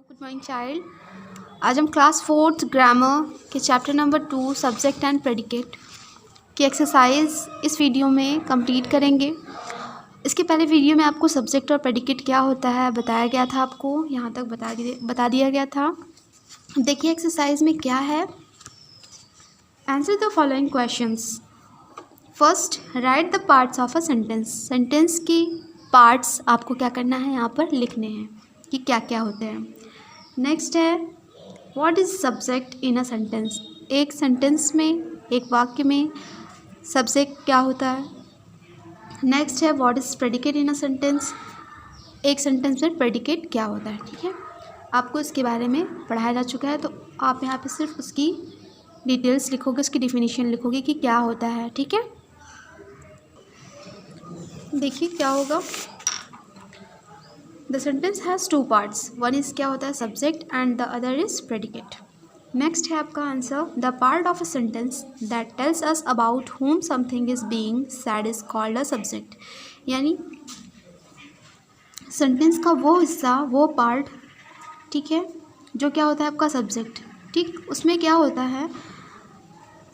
Good morning child. आज हम class 4th grammar के chapter number 2 subject and predicate की एक्सरसाइज इस वीडियो में कंप्लीट करेंगे। इसके पहले वीडियो में आपको सब्जेक्ट और प्रेडिकेट क्या होता है बताया गया था, आपको यहाँ तक बता दिया गया था। देखिए एक्सरसाइज में क्या है। Answer the following questions. First, right the parts of a sentence. Sentence की पार्ट्स आपको क्या करना है, यहाँ पर लिखने हैं कि क्या क्या होते हैं। नेक्स्ट है what is subject in a sentence. एक सेंटेंस में, एक वाक्य में सब्जेक्ट क्या होता है। नेक्स्ट है what is predicate in a sentence. एक सेंटेंस में प्रेडिकेट क्या होता है। ठीक है, आपको इसके बारे में पढ़ाया जा चुका है, तो आप यहाँ पे सिर्फ उसकी डिटेल्स लिखोगे, उसकी डिफिनीशन लिखोगे कि क्या होता है। ठीक है, देखिए क्या होगा। The sentence has 2 parts. One is क्या होता है subject and the other is predicate. Next है आपका answer, the part of a sentence that tells us about whom something is being said is called a subject. यानी sentence का वो हिस्सा, वो पार्ट, ठीक है, जो क्या होता है आपका सब्जेक्ट। ठीक, उसमें क्या होता है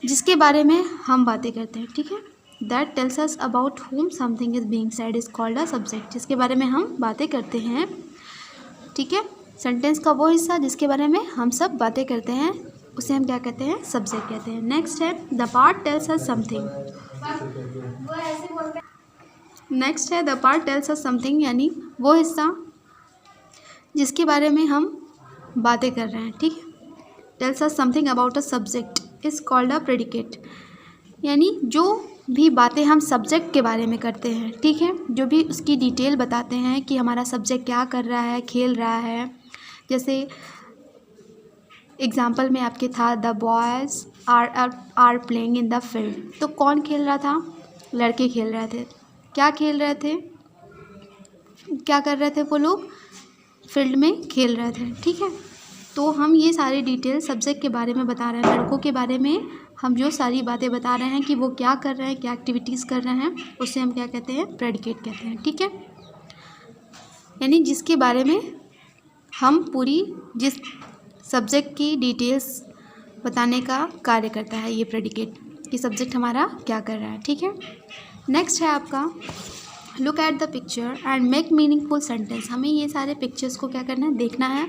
जिसके बारे में हम बातें करते हैं। ठीक है, that tells us about whom something is being said is called a subject, जिसके बारे में हम बातें करते हैं। ठीक है, सेंटेंस का वो हिस्सा जिसके बारे में हम सब बातें करते हैं उसे हम क्या कहते हैं, सब्जेक्ट कहते हैं। नेक्स्ट है the part tells us something. Next है the part tells us something, यानी वो हिस्सा जिसके बारे में हम बातें कर रहे हैं। ठीक है, tales us something about a subject is called a predicate. यानी जो भी बातें हम सब्जेक्ट के बारे में करते हैं, ठीक है, जो भी उसकी डिटेल बताते हैं कि हमारा सब्जेक्ट क्या कर रहा है, खेल रहा है। जैसे एग्जाम्पल में आपके था the boys are playing in the field. तो कौन खेल रहा था, लड़के खेल रहे थे। क्या खेल रहे थे, क्या कर रहे थे वो लोग, फील्ड में खेल रहे थे। ठीक है, तो हम ये सारी डिटेल सब्जेक्ट के बारे में बता रहे हैं, लड़कों के बारे में हम जो सारी बातें बता रहे हैं कि वो क्या कर रहे हैं, क्या एक्टिविटीज़ कर रहे हैं, उसे हम क्या कहते हैं, प्रेडिकेट कहते हैं। ठीक है, यानी जिसके बारे में हम पूरी, जिस सब्जेक्ट की डिटेल्स बताने का कार्य करता है ये प्रेडिकेट, कि सब्जेक्ट हमारा क्या कर रहा है। ठीक है, नेक्स्ट है आपका look at the picture and make meaningful sentence. हमें ये सारे पिक्चर्स को क्या करना है, देखना है,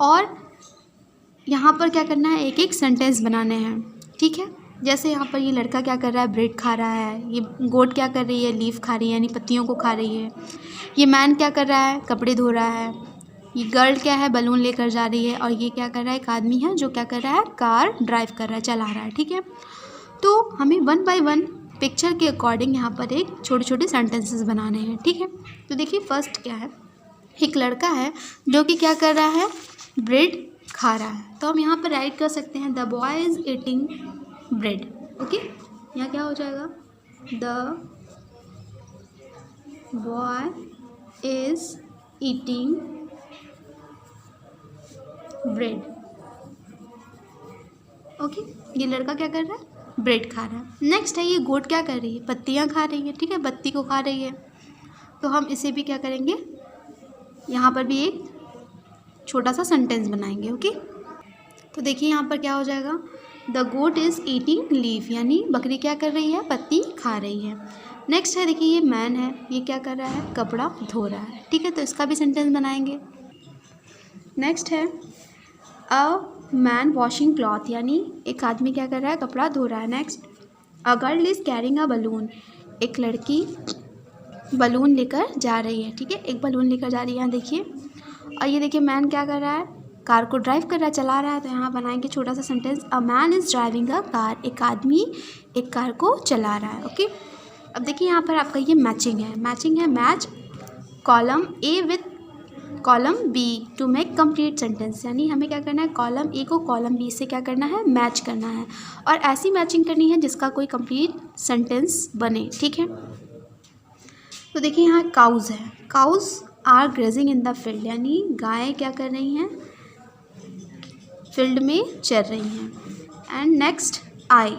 और यहाँ पर क्या करना है, एक एक सेंटेंस बनाने हैं। ठीक है, जैसे यहाँ पर ये लड़का क्या कर रहा है, ब्रेड खा रहा है। ये गोट क्या कर रही है, लीफ खा रही है, यानी पत्तियों को खा रही है। ये मैन क्या कर रहा है, कपड़े धो रहा है। ये गर्ल क्या है, बलून लेकर जा रही है। और ये क्या कर रहा है, एक आदमी है जो क्या कर रहा है, कार ड्राइव कर रहा है, चला रहा है। ठीक है, तो हमें 1 बाय 1 पिक्चर के अकॉर्डिंग यहाँ पर एक छोटे छोटे सेंटेंसेस बनाने हैं। ठीक है, तो देखिए फर्स्ट क्या है, एक लड़का है जो कि क्या कर रहा है, ब्रेड खा रहा है। तो हम यहाँ पर राइट कर सकते हैं the boy is eating bread. Okay, यहाँ क्या हो जाएगा, the boy is eating bread. Okay, ये लड़का क्या कर रहा है, ब्रेड खा रहा है। नेक्स्ट है ये गोट क्या कर रही है, पत्तियाँ खा रही है। ठीक है, पत्ती को खा रही है, तो हम इसे भी क्या करेंगे, यहाँ पर भी एक छोटा सा सेंटेंस बनाएंगे। ओके, तो देखिए यहाँ पर क्या हो जाएगा, the goat is eating leaf, यानी बकरी क्या कर रही है, पत्ती खा रही है। नेक्स्ट है देखिए ये मैन है, ये क्या कर रहा है, कपड़ा धो रहा है। ठीक है, तो इसका भी सेंटेंस बनाएंगे। नेक्स्ट है अ मैन वॉशिंग क्लॉथ, यानी एक आदमी क्या कर रहा है, कपड़ा धो रहा है। Next a girl is carrying a balloon, एक लड़की बलून लेकर जा रही है। ठीक है, एक बलून लेकर जा रही है, यहाँ देखिए। और ये देखिए मैन क्या कर रहा है, कार को ड्राइव कर रहा है, चला रहा है। तो यहाँ बनाएंगे छोटा सा sentence, a man is driving a car, एक आदमी एक कार को चला रहा है। ओके, अब देखिए यहाँ पर आपका ये मैचिंग है। मैचिंग है match column A with column B to make complete sentence, यानी हमें क्या करना है, कॉलम ए को कॉलम बी से क्या करना है, मैच करना है, और ऐसी मैचिंग करनी है जिसका कोई कंप्लीट सेंटेंस बने। ठीक है, तो देखिए यहाँ काउज़ है, cows are grazing in the field, यानी गायें क्या कर रही हैं, फील्ड में चर रही हैं। And next I,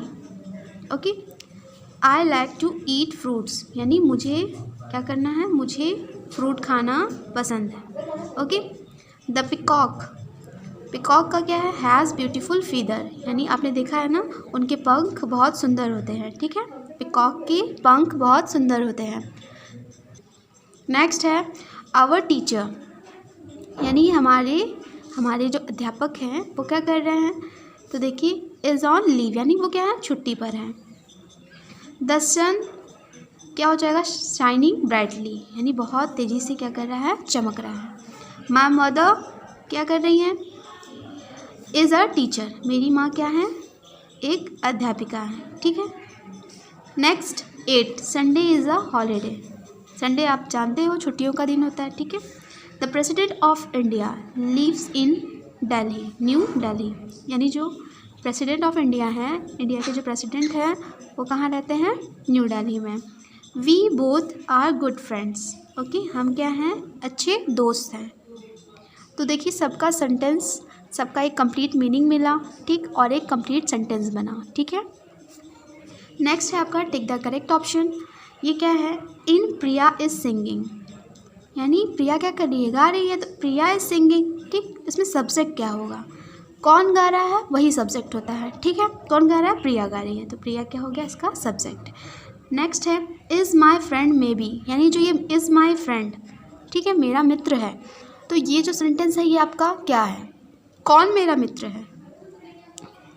okay, I like to eat fruits, यानी मुझे क्या करना है, मुझे फ्रूट खाना पसंद है। ओके, द पिकॉक पिकॉक का क्या है, हैज़ ब्यूटीफुल फीदर, यानी आपने देखा है ना उनके पंख बहुत सुंदर होते हैं, ठीक है, पिकॉक के पंख बहुत सुंदर होते हैं। नेक्स्ट है आवर टीचर, यानी हमारे जो अध्यापक हैं वो क्या कर रहे हैं, तो देखिए इज़ ऑन लीव, यानी वो क्या है, छुट्टी पर हैं। द सन क्या हो जाएगा, शाइनिंग ब्राइटली, यानी बहुत तेज़ी से क्या कर रहा है, चमक रहा है। माई मदर क्या कर रही हैं, इज़ अ टीचर, मेरी माँ क्या है, एक अध्यापिका है, ठीक है। Next 8 Sunday is a holiday, Sunday आप जानते हो छुट्टियों का दिन होता है, ठीक है। The president of India lives in Delhi, New Delhi, यानी जो प्रेसिडेंट ऑफ इंडिया है, इंडिया के जो प्रेसिडेंट हैं वो कहाँ रहते हैं, न्यू दिल्ली में। We both are good friends, okay, हम क्या हैं, अच्छे दोस्त हैं। तो देखिए सबका सेंटेंस, सबका एक कंप्लीट मीनिंग मिला, ठीक, और एक कंप्लीट सेंटेंस बना, ठीक है। नेक्स्ट है आपका टिक द करेक्ट ऑप्शन। ये क्या है, इन प्रिया इज सिंगिंग, यानी प्रिया क्या कर रही है, गा रही है, तो प्रिया इज सिंगिंग, ठीक। इसमें सब्जेक्ट क्या होगा, कौन गा रहा है वही सब्जेक्ट होता है, ठीक है। कौन गा रहा है, प्रिया गा रही है, तो प्रिया क्या हो गया इसका सब्जेक्ट। नेक्स्ट है is my friend may be, यानी जो ये इज़ माई फ्रेंड, ठीक है, मेरा मित्र है, तो ये जो सेंटेंस है ये आपका क्या है, कौन मेरा मित्र है,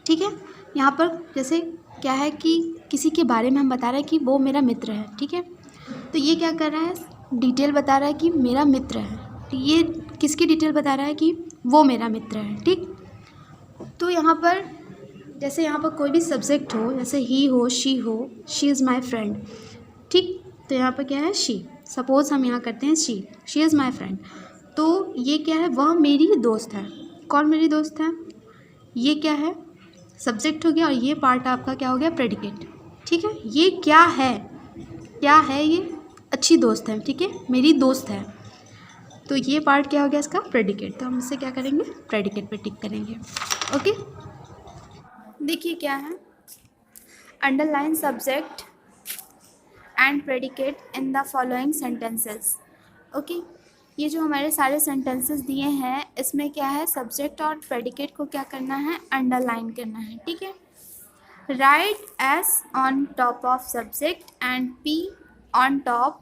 ठीक है। यहाँ पर जैसे क्या है कि किसी के बारे में हम बता रहे हैं कि वो मेरा मित्र है, ठीक है, तो ये क्या कर रहा है, डिटेल बता रहा है कि मेरा मित्र है, तो ये किसकी डिटेल बता रहा है कि वो मेरा मित्र है, ठीक। तो यहाँ पर जैसे यहाँ पर कोई भी सब्जेक्ट हो, जैसे ही हो, शी इज़ माई फ्रेंड, ठीक, तो यहाँ पर क्या है, शी, सपोज़ हम यहाँ करते हैं शी इज़ माई फ्रेंड, तो ये क्या है, वह मेरी दोस्त है, कौन मेरी दोस्त है, ये क्या है, सब्जेक्ट हो गया, और ये पार्ट आपका क्या हो गया, प्रेडिकेट, ठीक है। ये क्या है ये, अच्छी दोस्त है, ठीक है, मेरी दोस्त है, तो ये पार्ट क्या हो गया इसका, प्रेडिकेट, तो हम इसे क्या करेंगे, प्रेडिकेट पे टिक करेंगे, ओके। देखिए क्या है, underline subject and predicate in the following sentences, okay. ये जो हमारे सारे सेंटेंसेस दिए हैं इसमें क्या है, सब्जेक्ट और प्रेडिकेट को क्या करना है, अंडरलाइन करना है, ठीक है। Right S on top of subject and P on top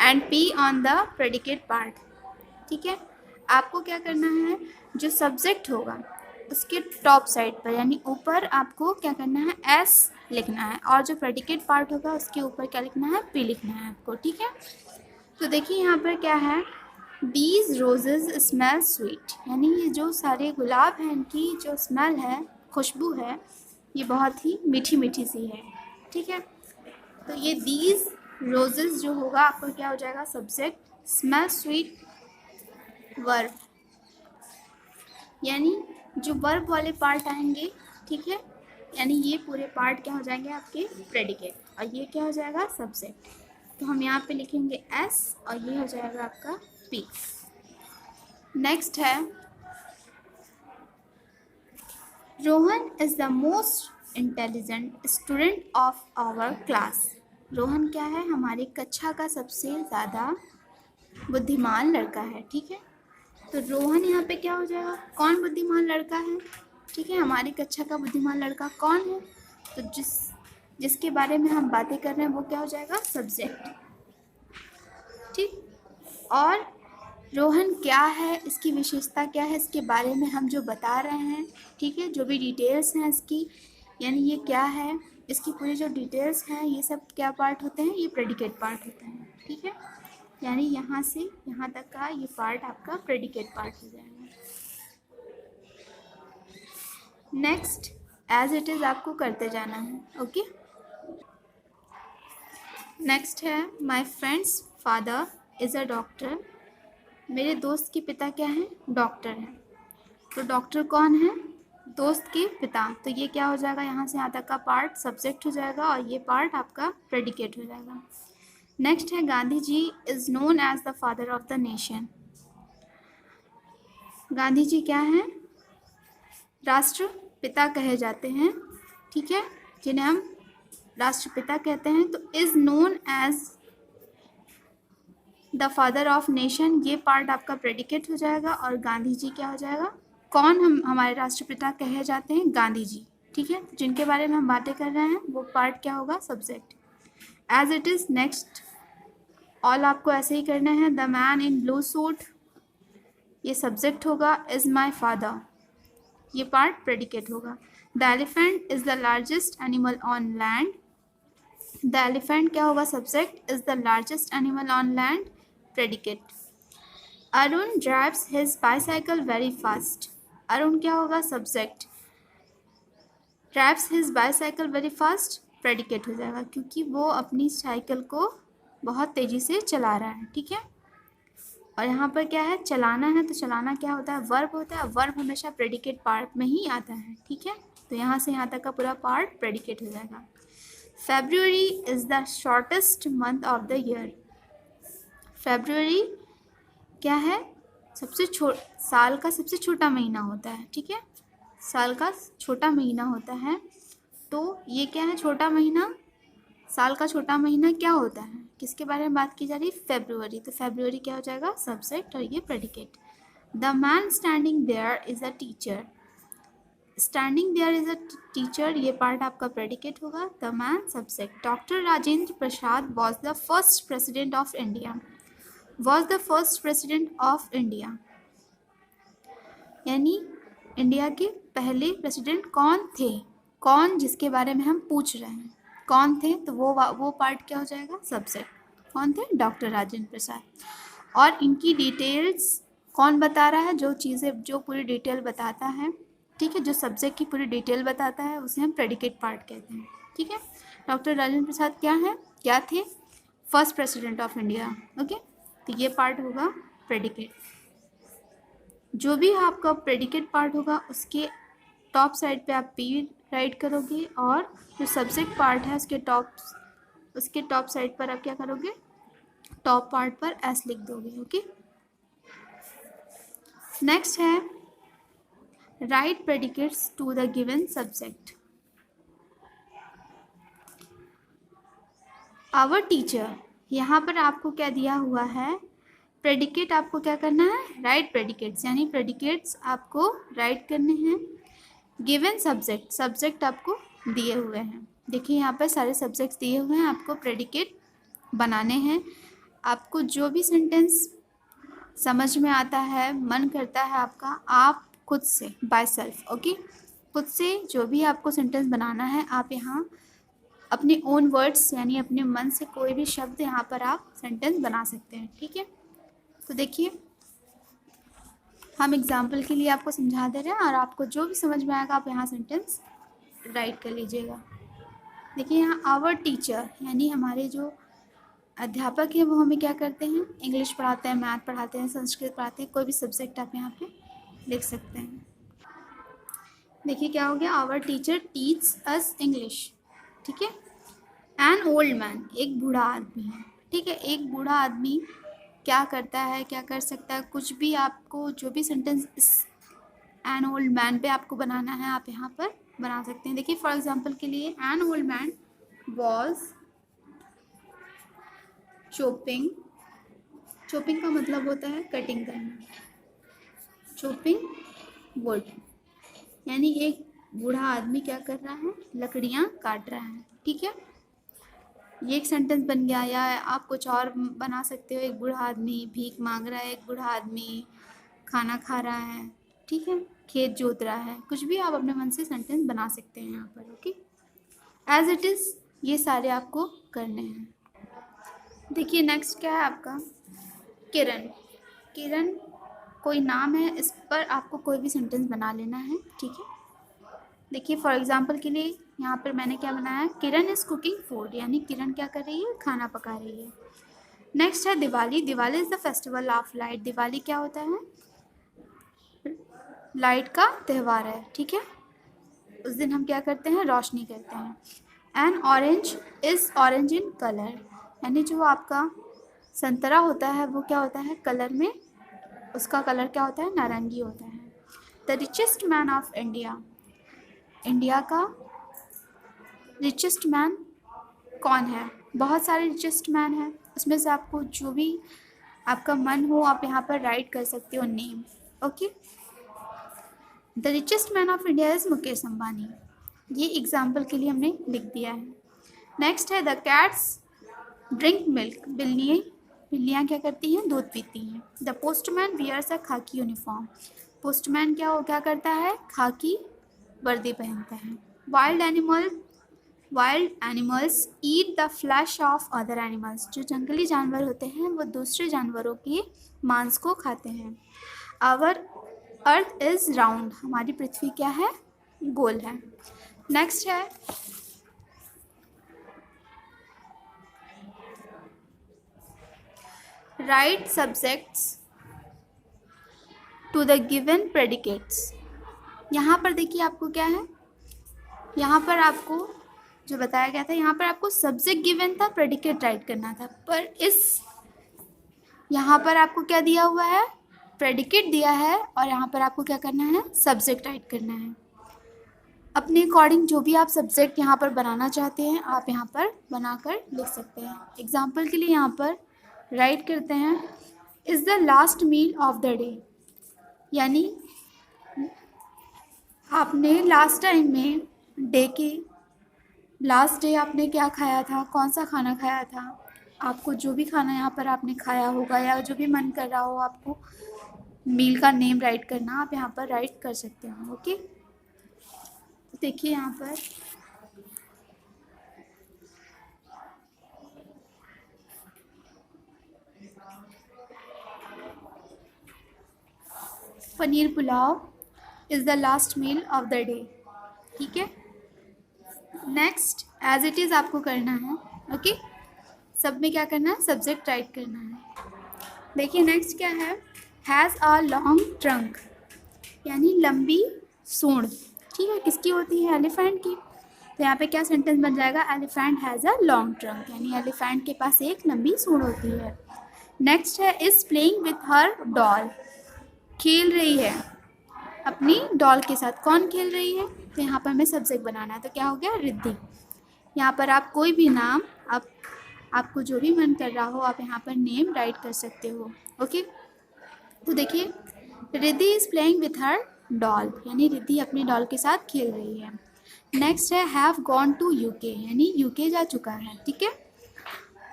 and P on the predicate part, ठीक है। आपको क्या करना है, जो सब्जेक्ट होगा उसके टॉप साइड पर यानी ऊपर आपको क्या करना है, एस लिखना है, और जो प्रेडिकेट पार्ट होगा उसके ऊपर क्या लिखना है, पी लिखना है आपको, ठीक है। तो देखिए यहाँ पर क्या है, दीज रोजेज स्मेल स्वीट, यानी ये जो सारे गुलाब हैं इनकी जो स्मेल है, खुशबू है, ये बहुत ही मीठी मीठी सी है, ठीक है। तो ये दीज रोजेज जो होगा आपको क्या हो जाएगा, सब्जेक्ट, स्मेल स्वीट वर्ब, यानी जो वर्ब वाले पार्ट आएंगे, ठीक है, यानी ये पूरे पार्ट क्या हो जाएंगे आपके, प्रेडिकेट, और ये क्या हो जाएगा, सब्जेक्ट। तो हम यहाँ पे लिखेंगे एस और ये हो जाएगा आपका पी। नेक्स्ट है Rohan is the most intelligent student of our class, Rohan क्या है, हमारी कक्षा का सबसे ज़्यादा बुद्धिमान लड़का है, ठीक है। तो रोहन यहाँ पे क्या हो जाएगा, कौन बुद्धिमान लड़का है, ठीक है, हमारी कक्षा का बुद्धिमान लड़का कौन है, तो जिसके बारे में हम बातें कर रहे हैं वो क्या हो जाएगा, सब्जेक्ट, ठीक। और रोहन क्या है, इसकी विशेषता क्या है, इसके बारे में हम जो बता रहे हैं, ठीक है, जो भी डिटेल्स हैं इसकी, यानी ये क्या है, इसकी पूरी जो डिटेल्स हैं ये सब क्या पार्ट होते हैं, ये प्रेडिकेट पार्ट होते हैं, ठीक है। यानी यहाँ से यहाँ तक का ये पार्ट आपका प्रेडिकेट पार्ट हो जाएगा। नेक्स्ट एज इट इज़ आपको करते जाना है, ओके। नेक्स्ट है my friends father is a doctor, मेरे दोस्त के पिता क्या हैं, डॉक्टर हैं, तो डॉक्टर कौन है, दोस्त के पिता, तो ये क्या हो जाएगा, यहाँ से यहाँ तक का पार्ट सब्जेक्ट हो जाएगा और ये पार्ट आपका प्रेडिकेट हो जाएगा। नेक्स्ट है Gandhi ji is known as the father of the nation, Gandhi ji क्या हैं, राष्ट्रपिता कहे जाते हैं, ठीक है, जिन्हें हम राष्ट्रपिता कहते हैं। तो is known as the father of nation, ये पार्ट आपका प्रेडिकेट हो जाएगा, और गांधी जी क्या हो जाएगा, कौन हमारे राष्ट्रपिता कहे जाते हैं, गांधी जी। ठीक है, जिनके बारे में हम बातें कर रहे हैं वो पार्ट क्या होगा, subject. As it is next all आपको ऐसे ही करना है। The man in blue suit, ये सब्जेक्ट होगा। इज माई फादर, ये पार्ट प्रेडिकेट होगा। The elephant is the largest animal on land, the elephant क्या होगा, subject. Is the largest animal on land, predicate. Arun drives his bicycle very fast, Arun क्या होगा, subject. Drives his bicycle very fast, predicate हो जाएगा, क्योंकि वो अपनी साइकिल को बहुत तेज़ी से चला रहा है। ठीक है, और यहाँ पर क्या है, चलाना है, तो चलाना क्या होता है, वर्ब होता है। वर्ब हमेशा प्रेडिकेट पार्ट में ही आता है। ठीक है, तो यहाँ से यहाँ तक का पूरा पार्ट प्रेडिकेट हो जाएगा। February is the shortest month of the year, February क्या है, साल का सबसे छोटा महीना होता है। ठीक है, साल का छोटा महीना होता है, तो ये क्या है, छोटा महीना, साल का छोटा महीना क्या होता है, किसके बारे में बात की जा रही है, फेब्रुअरी। तो फेब्रुअरी क्या हो जाएगा, सब्जेक्ट, और ये predicate. The man standing there is a teacher, standing there is a teacher, ये पार्ट आपका प्रेडिकेट होगा। The man, subject. Doctor Rajendra Prasad was the first president of India, was the first president of India, यानी India के पहले president कौन थे, कौन जिसके बारे में हम पूछ रहे हैं कौन थे, तो वो पार्ट क्या हो जाएगा, सब्जेक्ट। कौन थे, डॉक्टर राजेंद्र प्रसाद। और इनकी डिटेल्स कौन बता रहा है, जो चीज़ें, जो पूरी डिटेल बताता है। ठीक है, जो सब्जेक्ट की पूरी डिटेल बताता है उसे हम प्रेडिकेट पार्ट कहते हैं। ठीक है, डॉक्टर राजेंद्र प्रसाद क्या है, क्या थे, first president of India. Okay, तो ये पार्ट होगा प्रेडिकेट। जो भी आपका प्रेडिकेट पार्ट होगा उसके टॉप साइड पे आप पी राइट करोगे, और जो सब्जेक्ट पार्ट है उसके टॉप साइड पर आप क्या करोगे, टॉप पार्ट पर एस लिख दोगे। ओके, नेक्स्ट है write predicates to the given subject. Our teacher, यहाँ पर आपको क्या दिया हुआ है, प्रेडिकेट आपको क्या करना है, राइट प्रेडिकेट्स, यानी प्रेडिकेट्स आपको राइट करने हैं। गिवन सब्जेक्ट, सब्जेक्ट आपको दिए हुए हैं। देखिए यहाँ पर सारे सब्जेक्ट्स दिए हुए हैं, आपको प्रेडिकेट बनाने हैं। आपको जो भी सेंटेंस समझ में आता है, मन करता है आपका, आप खुद से बाय सेल्फ, ओके, खुद से जो भी आपको सेंटेंस बनाना है, आप यहाँ अपने ओन वर्ड्स यानी अपने मन से कोई भी शब्द यहाँ पर आप सेंटेंस बना सकते हैं। ठीक है, तो देखिए हम एग्जाम्पल के लिए आपको समझा दे रहे हैं, और आपको जो भी समझ में आएगा आप यहाँ सेंटेंस राइट कर लीजिएगा। देखिए यहाँ आवर टीचर, यानी हमारे जो अध्यापक हैं वो हमें क्या करते हैं, इंग्लिश पढ़ाते हैं, मैथ पढ़ाते हैं, संस्कृत पढ़ाते हैं, कोई भी सब्जेक्ट आप यहाँ पे लिख सकते हैं। देखिए क्या हो गया, our teacher teach us English. ठीक है, एन ओल्ड मैन, एक बूढ़ा आदमी है। ठीक है, एक बूढ़ा आदमी क्या करता है, क्या कर सकता है, कुछ भी आपको जो भी सेंटेंस इस एन ओल्ड मैन पे आपको बनाना है आप यहाँ पर बना सकते हैं। देखिए फॉर एग्जांपल के लिए, an old man was chopping, chopping का मतलब होता है कटिंग करना, चॉपिंग वुड, यानी एक बूढ़ा आदमी क्या कर रहा है, लकड़ियाँ काट रहा है। ठीक है, ये एक सेंटेंस बन गया। या आप कुछ और बना सकते हो, एक बूढ़ा आदमी भीख मांग रहा है, एक बूढ़ा आदमी खाना खा रहा है। ठीक है, खेत जोत रहा है, कुछ भी आप अपने मन से सेंटेंस बना सकते हैं यहाँ पर। ओके, एज इट इज़ ये सारे आपको करने हैं। देखिए नेक्स्ट क्या है आपका, किरण। किरण कोई नाम है, इस पर आपको कोई भी सेंटेंस बना लेना है। ठीक है, देखिए फॉर एग्जांपल के लिए यहाँ पर मैंने क्या बनाया है, किरण इज़ कुकिंग फूड, यानी किरण क्या कर रही है, खाना पका रही है। नेक्स्ट है Diwali. Diwali is the festival of light. Diwali क्या होता है, लाइट का त्यौहार है। ठीक है, उस दिन हम क्या करते हैं, रोशनी करते हैं। N orange is orange in colour, यानी जो आपका संतरा होता है वो क्या होता है, कलर में उसका कलर क्या होता है, नारंगी होता है। The richest man of India, India का रिचेस्ट मैन कौन है, बहुत सारे रिचेस्ट मैन हैं, उसमें से आपको जो भी आपका मन हो आप यहाँ पर राइट कर सकते हो name. Okay, the richest man of India is Mukesh Ambani, ये एग्जाम्पल के लिए हमने लिख दिया है। नेक्स्ट है द कैट्स ड्रिंक मिल्क, बिल्लियाँ क्या करती हैं, दूध पीती हैं। द पोस्टमैन वियर्स अ खाकी यूनिफॉर्म, पोस्टमैन क्या करता है, खाकी वर्दी पहनता है। Wild animals eat the flash of other animals, जो जंगली जानवर होते हैं वो दूसरे जानवरों के मांस को खाते हैं। आवर अर्थ इज राउंड, हमारी पृथ्वी क्या है, गोल है। नेक्स्ट है write subjects to the given predicates. यहाँ पर देखिए आपको क्या है, यहाँ पर आपको जो बताया गया था, यहाँ पर आपको सब्जेक्ट गिवन था, प्रेडिकेट राइट करना था, पर इस यहाँ पर आपको क्या दिया हुआ है, प्रेडिकेट दिया है, और यहाँ पर आपको क्या करना है, सब्जेक्ट राइट करना है। अपने अकॉर्डिंग जो भी आप सब्जेक्ट यहाँ पर बनाना चाहते हैं आप यहाँ पर बनाकर लिख सकते हैं। एग्जाम्पल के लिए यहाँ पर राइट करते हैं is the last meal of the day, यानी आपने लास्ट टाइम में डे के लास्ट डे आपने क्या खाया था, कौन सा खाना खाया था। आपको जो भी खाना यहाँ पर आपने खाया होगा या जो भी मन कर रहा हो आपको मील का नेम राइट करना, आप यहाँ पर राइट कर सकते हो। ओके, देखिए यहाँ पर paneer pulao is the last meal of the day. ठीक है, नेक्स्ट एज इट इज़ आपको करना है। ओके, सब में क्या करना है, सब्जेक्ट राइट करना है। देखिए नेक्स्ट क्या है, हैज़ अ लॉन्ग ट्रंक, यानी लंबी सूंड। ठीक है, किसकी होती है, एलिफेंट की। तो यहाँ पे क्या सेंटेंस बन जाएगा, elephant has a long trunk, यानी एलिफेंट के पास एक लंबी सूंड होती है। नेक्स्ट है is playing with her doll, खेल रही है अपनी डॉल के साथ। कौन खेल रही है, तो यहाँ पर हमें सब्जेक्ट बनाना है, तो क्या हो गया, रिद्धि। यहाँ पर आप कोई भी नाम आपको जो भी मन कर रहा हो आप यहाँ पर नेम राइट कर सकते हो। ओके, तो देखिए Riddhi is playing with her doll, यानी रिद्धि अपनी डॉल के साथ खेल रही है। नेक्स्ट है हैव गॉन टू यूके, यानी यूके जा चुका है। ठीक है,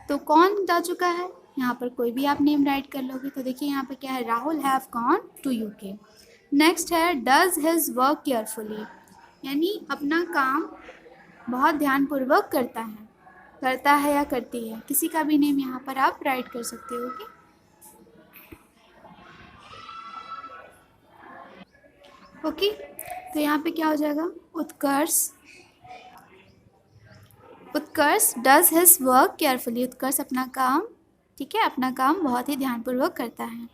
तो कौन जा चुका है, यहाँ पर कोई भी आप नेम राइट कर लोगे। तो देखिए यहाँ पर क्या है, Rahul have gone to UK. Next है डज हिज वर्क केयरफुली, यानी अपना काम बहुत ध्यानपूर्वक करता है या करती है। किसी का भी नेम यहाँ पर आप राइट कर सकते हो। ओके, तो यहाँ पे क्या हो जाएगा, उत्कर्ष डज हिज वर्क केयरफुली, उत्कर्ष अपना काम, ठीक है, अपना काम बहुत ही ध्यानपूर्वक करता है।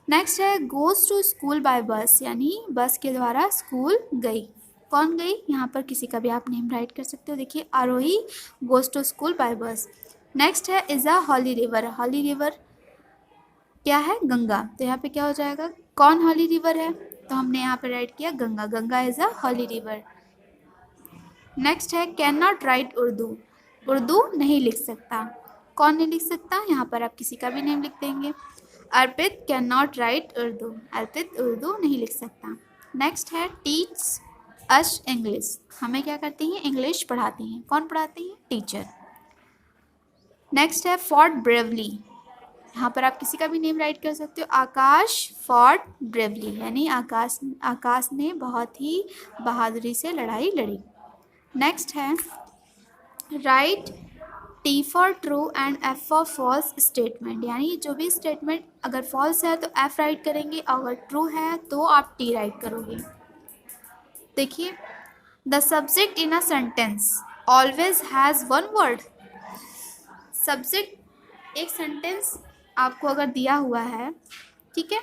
नेक्स्ट है गोज़ टू स्कूल बाय बस, यानी बस के द्वारा स्कूल गई। कौन गई, यहाँ पर किसी का भी आप नेम राइट कर सकते हो। देखिए Arohi goes to school by bus. Next है is a holy river, holy river क्या है, गंगा। तो यहाँ पे क्या हो जाएगा, कौन हॉली रिवर है, तो हमने यहाँ पर राइट किया Ganga, Ganga is a holy river. Next है can not write Urdu, Urdu नहीं लिख सकता। कौन नहीं लिख सकता, यहाँ पर आप किसी का भी नेम लिख देंगे। अर्पित कैन नॉट राइट उर्दू, अर्पित उर्दू नहीं लिख सकता। नेक्स्ट है टीच अस इंग्लिश, हमें क्या करती हैं, इंग्लिश पढ़ाती हैं। कौन पढ़ाती हैं, टीचर। नेक्स्ट है फॉट ब्रेवली, यहाँ पर आप किसी का भी नेम राइट कर सकते हो। आकाश फॉट ब्रेवली, यानी आकाश ने बहुत ही बहादुरी से लड़ाई लड़ी। नेक्स्ट है write T for true and F for false statement, यानी जो भी स्टेटमेंट अगर फॉल्स है तो एफ राइट करेंगे, अगर ट्रू है तो आप टी राइट करोगे। देखिए the subject in a sentence always has one word, subject एक सेंटेंस आपको अगर दिया हुआ है, ठीक है,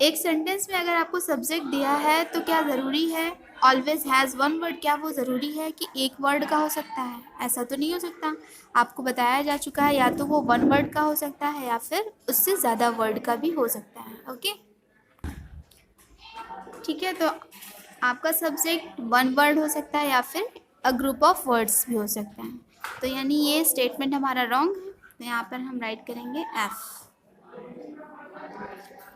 एक सेंटेंस में अगर आपको सब्जेक्ट दिया है तो क्या ज़रूरी है, ऑलवेज हैज़ वन वर्ड, क्या वो ज़रूरी है कि एक वर्ड का हो सकता है, ऐसा तो नहीं हो सकता। आपको बताया जा चुका है या तो वो वन वर्ड का हो सकता है या फिर उससे ज़्यादा वर्ड का भी हो सकता है। ओके, ठीक है, तो आपका सब्जेक्ट वन वर्ड हो सकता है या फिर अ ग्रुप ऑफ वर्ड्स भी हो सकता है। तो यानी ये स्टेटमेंट हमारा रॉन्ग है, तो यहाँ पर हम राइट करेंगे F।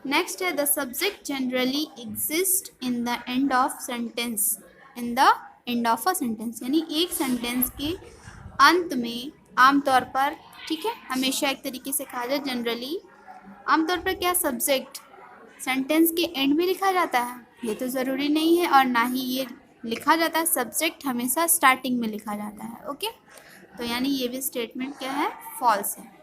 नेक्स्ट है the subject generally exist in the end of sentence. In the end of a sentence यानी एक सेंटेंस के अंत में आमतौर पर, ठीक है, हमेशा एक तरीके से कहा जाए जनरली, आमतौर पर क्या सब्जेक्ट सेंटेंस के एंड में लिखा जाता है? ये तो ज़रूरी नहीं है, और ना ही ये लिखा जाता है। सब्जेक्ट हमेशा स्टार्टिंग में लिखा जाता है। ओके, तो यानी ये भी स्टेटमेंट क्या है? फॉल्स है।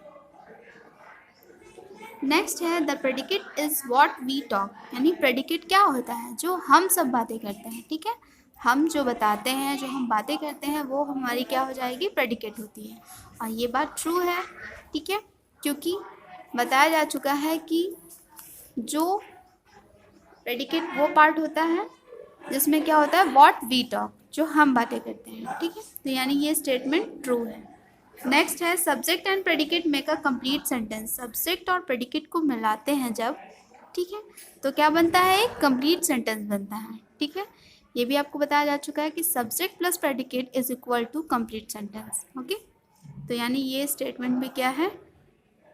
नेक्स्ट है the predicate is what we talk. यानी प्रेडिकेट क्या होता है? जो हम सब बातें करते हैं, ठीक है, हम जो बताते हैं, जो हम बातें करते हैं, वो हमारी क्या हो जाएगी? प्रेडिकेट होती है। और ये बात ट्रू है, ठीक है, क्योंकि बताया जा चुका है कि जो प्रेडिकेट वो पार्ट होता है जिसमें क्या होता है? व्हाट वी टॉक, जो हम बातें करते हैं, ठीक है, तो यानी ये स्टेटमेंट ट्रू है। नेक्स्ट है subject and predicate make a complete sentence. Subject और प्रेडिकेट को मिलाते हैं जब, ठीक है, तो क्या बनता है? एक कंप्लीट सेंटेंस बनता है, ठीक है। ये भी आपको बताया जा चुका है कि subject plus predicate is equal to complete sentence. Okay, तो यानी ये स्टेटमेंट भी क्या है?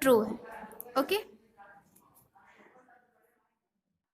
ट्रू है। ओके।